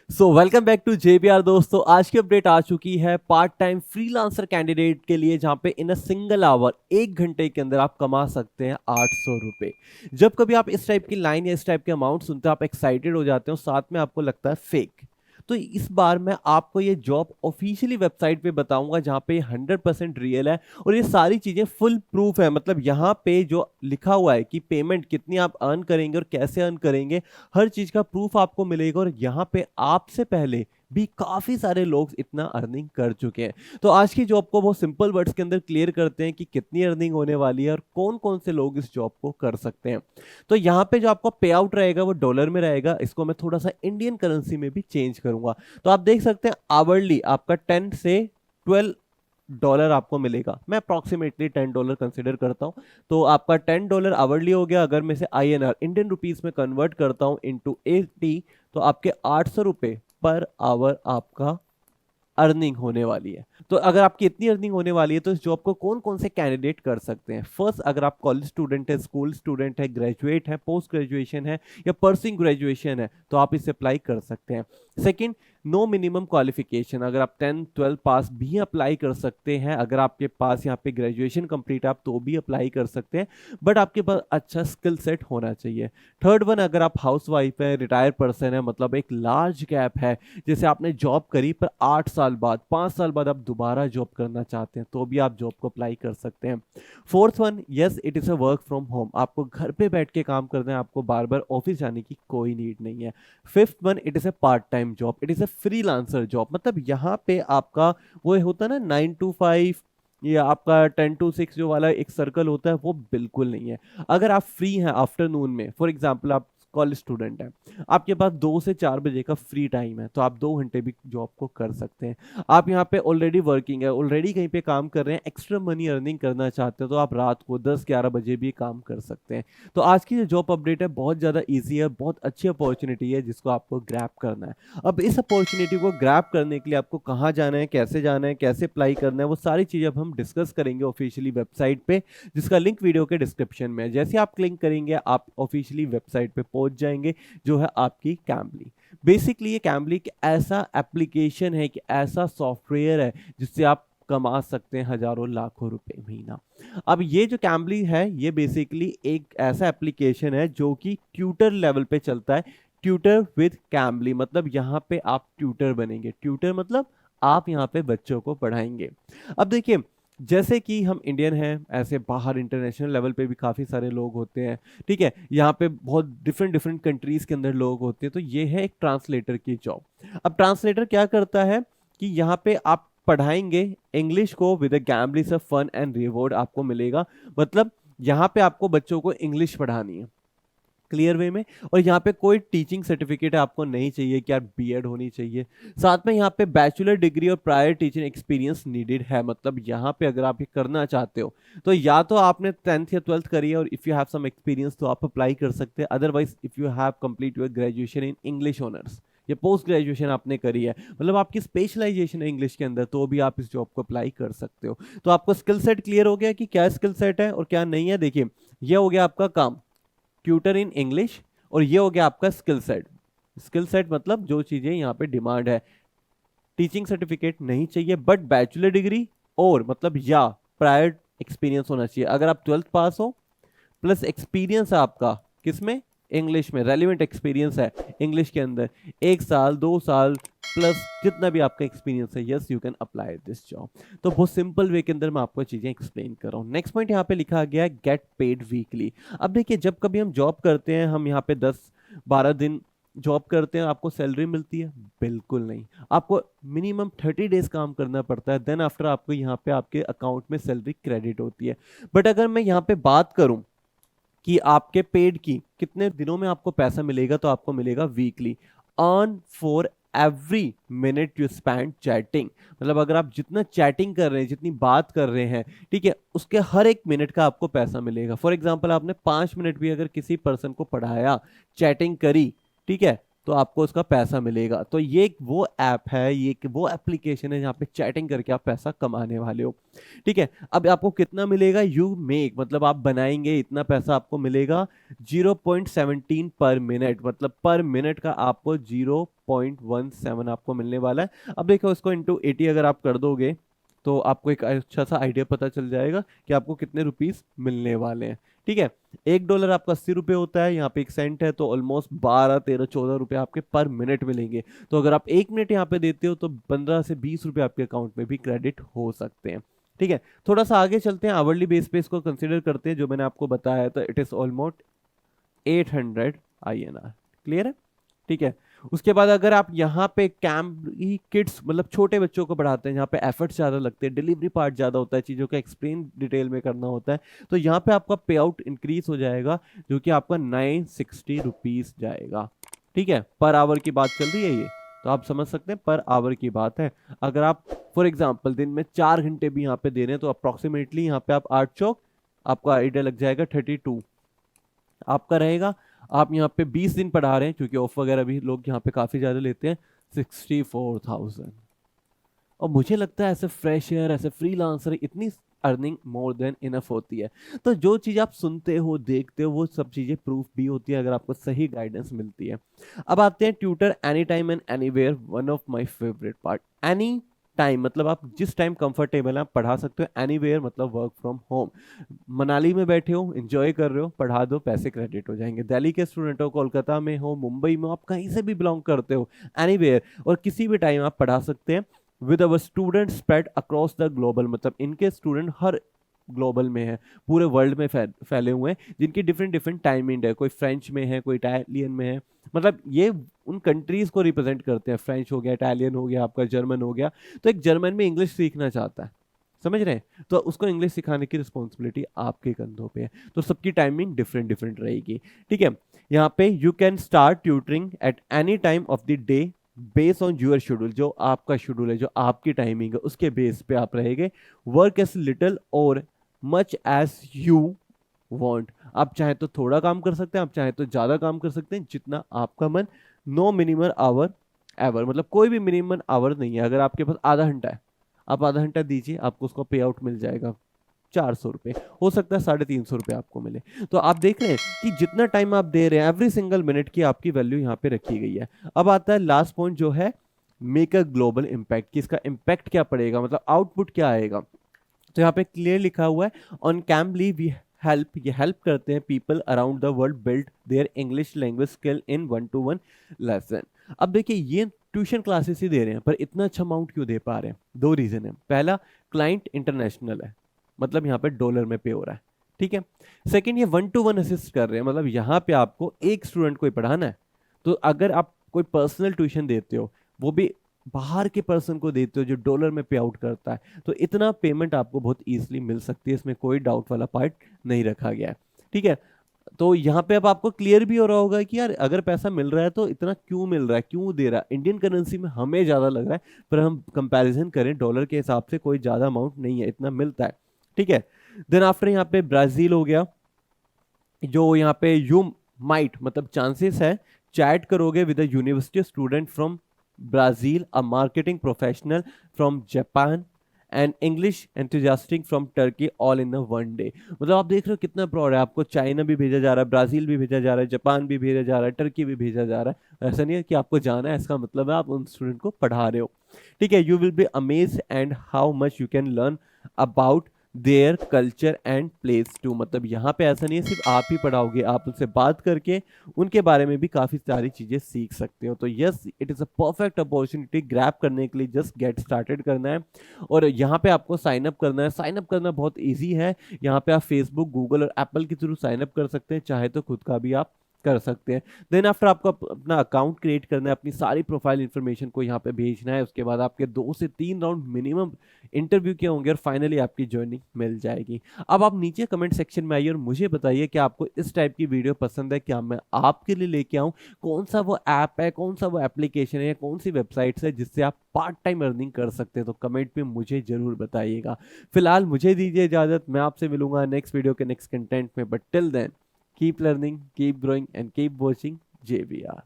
So welcome back to JBR दोस्तों। आज की अपडेट आ चुकी है पार्ट टाइम फ्रीलांसर कैंडिडेट के लिए, जहां पे इन अ सिंगल आवर 1 घंटे के अंदर आप कमा सकते हैं 800 रुपए। जब कभी आप इस टाइप की लाइन या इस टाइप के अमाउंट सुनते हो, आप एक्साइटेड हो जाते हो, साथ में आपको लगता है फेक। तो इस बार मैं आपको ये जॉब ऑफिशियली वेबसाइट पे बताऊंगा, जहां पे 100% रियल है और ये सारी चीजें फुल प्रूफ है। मतलब यहाँ पे जो लिखा हुआ है कि पेमेंट कितनी आप अर्न करेंगे और कैसे अर्न करेंगे, हर चीज का प्रूफ आपको मिलेगा। और यहाँ पे आपसे पहले भी काफी सारे लोग इतना अर्निंग कर चुके हैं। तो आज की जॉब को बहुत सिंपल वर्ड्स के अंदर क्लियर करते हैं कि कितनी अर्निंग होने वाली है और कौन कौन से लोग इस जॉब को कर सकते हैं। तो यहाँ पे जो आपका पे आउट रहेगा वो डॉलर में रहेगा। इसको मैं थोड़ा सा इंडियन करेंसी में भी चेंज करूंगा। तो आप देख सकते हैं आवरली आपका 10 से 12 डॉलर आपको मिलेगा। मैं अप्रोक्सीमेटली $10 कंसिडर करता हूँ। तो आपका $10 आवरली हो गया। अगर मैं से INR इंडियन रुपीस में कन्वर्ट करता हूँ इंटू 80, तो आपके 800 रुपए पर आवर आपका अर्निंग होने वाली है। तो अगर आपकी इतनी अर्निंग होने वाली है, तो इस जॉब को कौन कौन से कैंडिडेट कर सकते हैं? फर्स्ट, अगर आप कॉलेज स्टूडेंट है, स्कूल स्टूडेंट है, ग्रेजुएट है, पोस्ट ग्रेजुएशन है या परसिंग ग्रेजुएशन है, तो आप इसे अप्लाई कर सकते हैं। Second, no minimum qualification. अगर आप 10 12 पास भी अप्लाई कर सकते हैं। अगर आपके पास यहाँ पे ग्रेजुएशन कंप्लीट है, आप तो भी अप्लाई कर सकते हैं, बट आपके पास अच्छा स्किल सेट होना चाहिए। थर्ड वन, अगर आप हाउस वाइफ है, रिटायर्ड पर्सन है, मतलब एक लार्ज गैप है, जैसे आपने जॉब करी पर 8 साल बाद, 5 साल बाद आप दोबारा जॉब करना चाहते हैं, तो भी आप जॉब को अप्लाई कर सकते हैं। Fourth one, yes it is a work from home. आपको घर पे बैठ के काम करना है, आपको बार बार ऑफिस जाने की कोई नीड नहीं है। Fifth one, it is a part time job, it is a freelancer job. मतलब यहाँ पे आपका वो होता है ना 9 to 5 या आपका 10 to 6 जो वाला एक सर्कल होता है, वो बिल्कुल नहीं है। अगर आप फ्री हैं आफ्टरनून में, फॉर एग्जाम्पल आप कॉलेज स्टूडेंट हैं, आपके पास 2 से 4 बजे का फ्री टाइम है, तो आप 2 घंटे भी जॉब को कर सकते हैं। आप यहाँ पे ऑलरेडी वर्किंग है, ऑलरेडी कहीं पे काम कर रहे हैं, एक्स्ट्रा मनी अर्निंग करना चाहते हो, तो आप रात को 10 11 बजे भी काम कर सकते हैं। तो आज की जो जॉब अपडेट है बहुत ज़्यादा ईजी है, बहुत अच्छी अपॉर्चुनिटी है जिसको आपको ग्रैब करना है। अब इस अपॉर्चुनिटी को ग्रैब करने के लिए आपको कहाँ जाना है, कैसे जाना है, कैसे अप्लाई करना है, वो सारी चीज़ें अब हम डिस्कस करेंगे ऑफिशियली वेबसाइट पे, जिसका लिंक वीडियो के डिस्क्रिप्शन में है। जैसे आप क्लिक करेंगे, आप ऑफिशियली वेबसाइट पे पहुंच जाएंगे, जो है आपकी कैम्बली। बेसिकली ये कैम्बली एक ऐसा एप्लीकेशन है, कि ऐसा सॉफ्टवेयर है जिससे आप कमा सकते हैं हजारों लाखों रुपए महीना। अब ये जो कैम्बली है, ये बेसिकली एक ऐसा एप्लीकेशन है जो कि ट्यूटर लेवल पे चलता है। ट्यूटर विद कैम्बली, मतलब यहाँ पे आप ट्यूटर बनेंगे। ट्यूटर मतलब आप यहाँ पे बच्चों को पढ़ाएंगे। अब देखिए, जैसे कि हम इंडियन हैं, ऐसे बाहर इंटरनेशनल लेवल पे भी काफ़ी सारे लोग होते हैं। ठीक है, यहाँ पे बहुत डिफरेंट डिफरेंट कंट्रीज के अंदर लोग होते हैं। तो ये है एक ट्रांसलेटर की जॉब। अब ट्रांसलेटर क्या करता है कि यहाँ पे आप पढ़ाएंगे इंग्लिश को विद अ गैम्बली से फन एंड रिवॉर्ड आपको मिलेगा। मतलब यहाँ पे आपको बच्चों को इंग्लिश पढ़ानी है क्लियर वे में, और यहाँ पे कोई टीचिंग सर्टिफिकेट आपको नहीं चाहिए कि यार बीएड होनी चाहिए। साथ में यहाँ पे बैचलर डिग्री और प्रायर टीचिंग एक्सपीरियंस नीडेड है। मतलब यहाँ पे अगर आप ये करना चाहते हो, तो या तो आपने 10th या 12th करी है और if you have some experience तो आप अप्लाई कर सकते हैं। Otherwise if you have complete your graduation in English honours या पोस्ट ग्रेजुएशन आपने करी है, मतलब आपकी स्पेशलाइजेशन है इंग्लिश के अंदर, तो भी आप इस जॉब को अप्लाई कर सकते हो। तो आपको स्किल सेट क्लियर हो गया कि क्या स्किल सेट है और क्या नहीं है। देखिए, ये हो गया आपका काम, ट्यूटर इन इंग्लिश, और ये हो गया आपका स्किल सेट। स्किल सेट मतलब जो चीजें यहाँ पे डिमांड है, टीचिंग सर्टिफिकेट नहीं चाहिए, बट बैचलर डिग्री और मतलब या प्रायर एक्सपीरियंस होना चाहिए। अगर आप 12th पास हो प्लस एक्सपीरियंस है आपका किसमें, इंग्लिश में, रेलिवेंट एक्सपीरियंस है इंग्लिश के अंदर 1 साल 2 साल प्लस जितना भी आपका एक्सपीरियंस है, yes you can apply this job. तो बहुत सिंपल वे के अंदर मैं आपको चीजें एक्सप्लेन कर रहा हूँ। नेक्स्ट पॉइंट यहाँ पे लिखा गया है गेट पेड वीकली। अब देखिए, जब कभी हम जॉब करते हैं, हम यहाँ पे 10 12 दिन जॉब करते हैं, आपको सैलरी मिलती है? बिल्कुल नहीं। आपको मिनिमम 30 डेज काम करना पड़ता है, देन आफ्टर आपको यहाँ पे आपके अकाउंट में सैलरी क्रेडिट होती है। बट अगर मैं यहाँ पे बात करूं कि आपके पेड की कितने दिनों में आपको पैसा मिलेगा, तो आपको मिलेगा weekly. Earn for every minute you spend chatting. मतलब अगर आप जितना चैटिंग कर रहे हैं, जितनी बात कर रहे हैं, ठीक है, उसके हर एक मिनट का आपको पैसा मिलेगा। फॉर एग्जाम्पल आपने 5 मिनट भी अगर किसी पर्सन को पढ़ाया, चैटिंग करी, ठीक है, तो आपको उसका पैसा मिलेगा। तो ये एक वो ऐप है, ये एक वो एप्लीकेशन है जहाँ पे चैटिंग करके आप पैसा कमाने वाले हो। ठीक है, अब आपको कितना मिलेगा, यू मेक मतलब आप बनाएंगे इतना पैसा आपको मिलेगा 0.17 पर मिनट, मतलब पर मिनट का आपको 0.17 आपको मिलने वाला है। अब देखो इसको इंटू 80 अगर आप कर दोगे तो आपको एक अच्छा सा आइडिया पता चल जाएगा कि आपको कितने रुपीस मिलने वाले हैं। ठीक है, $1 आपका 80 रुपये होता है, यहाँ पे 1 सेंट है, तो ऑलमोस्ट 12, 13, 14 रुपए आपके पर मिनट मिलेंगे। तो अगर आप 1 मिनट यहाँ पे देते हो तो 15 से 20 रुपए आपके अकाउंट में भी क्रेडिट हो सकते हैं। ठीक है, थोड़ा सा आगे चलते हैं, आवरली बेस पे इसको कंसिडर करते हैं जो मैंने आपको बताया था, it is almost 800 INR। Clear है? ठीक है, उसके बाद अगर आप यहाँ पे कैंप किड्स मतलब छोटे बच्चों को पढ़ाते हैं, जहाँ पे एफर्ट्स ज़्यादा लगते हैं, डिलीवरी पार्ट ज़्यादा होता है, चीज़ों का एक्सप्लेन डिटेल में करना होता है, तो यहाँ पे आपका पे आउट इंक्रीज हो जाएगा, जो कि आपका 960 रुपीज़ जाएगा। ठीक है, पर आवर की बात चल रही है ये, तो आप समझ सकते हैं पर आवर की बात है। अगर आप फॉर एग्जाम्पल दिन में 4 घंटे भी यहाँ पे दे रहे हैं तो अप्रोक्सीमेटली यहाँ पे आप 8 चौक आपका आइडिया लग जाएगा 32 आपका रहेगा। आप यहाँ पे 20 दिन पढ़ा रहे हैं, क्योंकि ऑफ वगैरह भी लोग यहाँ पे काफ़ी ज़्यादा लेते हैं, 64,000। और मुझे लगता है ऐसे फ्रेशर, ऐसे फ्रीलांसर इतनी अर्निंग मोर देन इनफ होती है। तो जो चीज़ आप सुनते हो देखते हो वो सब चीज़ें प्रूफ भी होती है अगर आपको सही गाइडेंस मिलती है। अब आते हैं tutor any time and anywhere, one of my favourite part. Any time मतलब आप जिस टाइम कंफर्टेबल है आप पढ़ा सकते हो, एनीवेयर मतलब वर्क फ्रॉम होम। मनाली में बैठे हो, एंजॉय कर रहे हो, पढ़ा दो, पैसे क्रेडिट हो जाएंगे। दिल्ली के स्टूडेंट हो, कोलकाता में हो, मुंबई में हो, आप कहीं से भी बिलोंग करते हो, एनीवेयर और किसी भी टाइम आप पढ़ा सकते हैं। With our student spread across the global, मतलब इनके स्टूडेंट हर ग्लोबल में है, पूरे वर्ल्ड में फैले हुए हैं, जिनकी डिफरेंट डिफरेंट टाइमिंग है, कोई फ्रेंच में है, कोई इटालियन में है, मतलब ये उन कंट्रीज को रिप्रेजेंट करते हैं। फ्रेंच हो गया, इटालियन हो गया, आपका जर्मन हो गया, तो एक जर्मन में इंग्लिश सीखना चाहता है, समझ रहे हैं, तो उसको इंग्लिश सिखाने की रिस्पॉन्सिबिलिटी आपके कंधों पे है। तो सबकी टाइमिंग डिफरेंट डिफरेंट रहेगी। ठीक है, यहाँ पे you can start tutoring at any time of the day based on your schedule, जो आपका शेड्यूल है, जो आपकी टाइमिंग है, उसके बेस पे आप रहेंगे। वर्क एज लिटिल और मच एज यू वांट, आप चाहे तो थोड़ा काम कर सकते हैं, आप चाहे तो ज्यादा काम कर सकते हैं, जितना आपका मन। नो मिनिमम आवर एवर, मतलब कोई भी मिनिमम आवर नहीं है। अगर आपके पास आधा घंटा है, आप आधा घंटा दीजिए, आपको उसका पे आउट मिल जाएगा 400 रुपये, हो सकता है 350 रुपये आपको मिले। तो आप देख रहे हैं कि जितना टाइम आप दे रहे हैं, एवरी सिंगल मिनट की आपकी वैल्यू यहाँ पे रखी गई है। अब आता है लास्ट पॉइंट जो है मेक अ ग्लोबल इम्पैक्ट, कि इसका इम्पैक्ट क्या पड़ेगा, मतलब आउटपुट क्या आएगा। तो यहाँ पे क्लियर लिखा हुआ है ऑन कैम्बली वी हेल्प, ये हेल्प करते हैं people around the world build their English language skill in 1-to-1 lesson. अब देखिए ये ट्यूशन क्लासेस ही दे रहे हैं, पर इतना अच्छा अमाउंट क्यों दे पा रहे हैं? दो रीजन है। पहला, क्लाइंट इंटरनेशनल है, मतलब यहाँ पे डॉलर में पे हो रहा है। ठीक है, सेकंड, ये 1-to-1 असिस्ट कर रहे हैं, मतलब यहाँ पे आपको एक स्टूडेंट को ही पढ़ाना है। तो अगर आप कोई पर्सनल ट्यूशन देते हो, वो भी बाहर के पर्सन को देते हो जो डॉलर में पे आउट करता है, तो इतना पेमेंट आपको बहुत इजीली मिल सकती है, इसमें कोई डाउट वाला पार्ट नहीं रखा गया है। ठीक है, तो यहाँ पे अब आपको क्लियर भी हो रहा होगा कि यार अगर पैसा मिल रहा है तो इतना क्यों मिल रहा है, क्यों दे रहा है। इंडियन करेंसी में हमें ज़्यादा लग रहा है, पर हम कंपैरिजन करें डॉलर के हिसाब से कोई ज़्यादा अमाउंट नहीं है, इतना मिलता है। ठीक है, देन आफ्टर यहाँ पे ब्राज़ील हो गया, जो यहाँ पे यू माइट मतलब चांसेस है चैट करोगे with a university student from Brazil, a marketing professional from Japan and English enthusiastic from Turkey, all in one day. मतलब आप देख रहे हो कितना प्राउड है, आपको चाइना भी भेजा जा रहा है, ब्राजील भी भेजा जा रहा है, जापान भी भेजा जा रहा है, टर्की भी भेजा जा रहा है। ऐसा नहीं है कि आपको जाना है, इसका मतलब है आप उन स्टूडेंट को पढ़ा रहे हो। ठीक है, you will be amazed and how much you can learn about their culture and place too, मतलब यहाँ पे ऐसा नहीं है सिर्फ आप ही पढ़ाओगे, आप उनसे बात करके उनके बारे में भी काफ़ी सारी चीज़ें सीख सकते हो। तो yes, it is a perfect opportunity grab करने के लिए, जस्ट गेट स्टार्टेड करना है। और यहाँ पे आपको साइन अप करना है, साइन अप करना बहुत ईजी है। यहाँ पे आप फेसबुक, गूगल और एप्पल के थ्रू साइन अप कर सकते हैं, चाहे तो खुद का भी आप कर सकते हैं। देन आफ्टर आपको अपना अकाउंट क्रिएट करना है, अपनी सारी प्रोफाइल इन्फॉर्मेशन को यहाँ पे भेजना है, उसके बाद आपके 2 से 3 राउंड मिनिमम इंटरव्यू के होंगे और फाइनली आपकी ज्वाइनिंग मिल जाएगी। अब आप नीचे कमेंट सेक्शन में आइए और मुझे बताइए कि आपको इस टाइप की वीडियो पसंद है, क्या मैं आपके लिए लेके आऊँ, कौन सा वो ऐप है, कौन सा वो एप्लीकेशन है, कौन सी वेबसाइट्स है जिससे आप पार्ट टाइम अर्निंग कर सकते हैं। तो कमेंट में मुझे जरूर बताइएगा। फिलहाल मुझे दीजिए इजाजत, मैं आपसे मिलूंगा नेक्स्ट वीडियो के नेक्स्ट कंटेंट में, but till then keep learning, keep growing and keep watching JBR.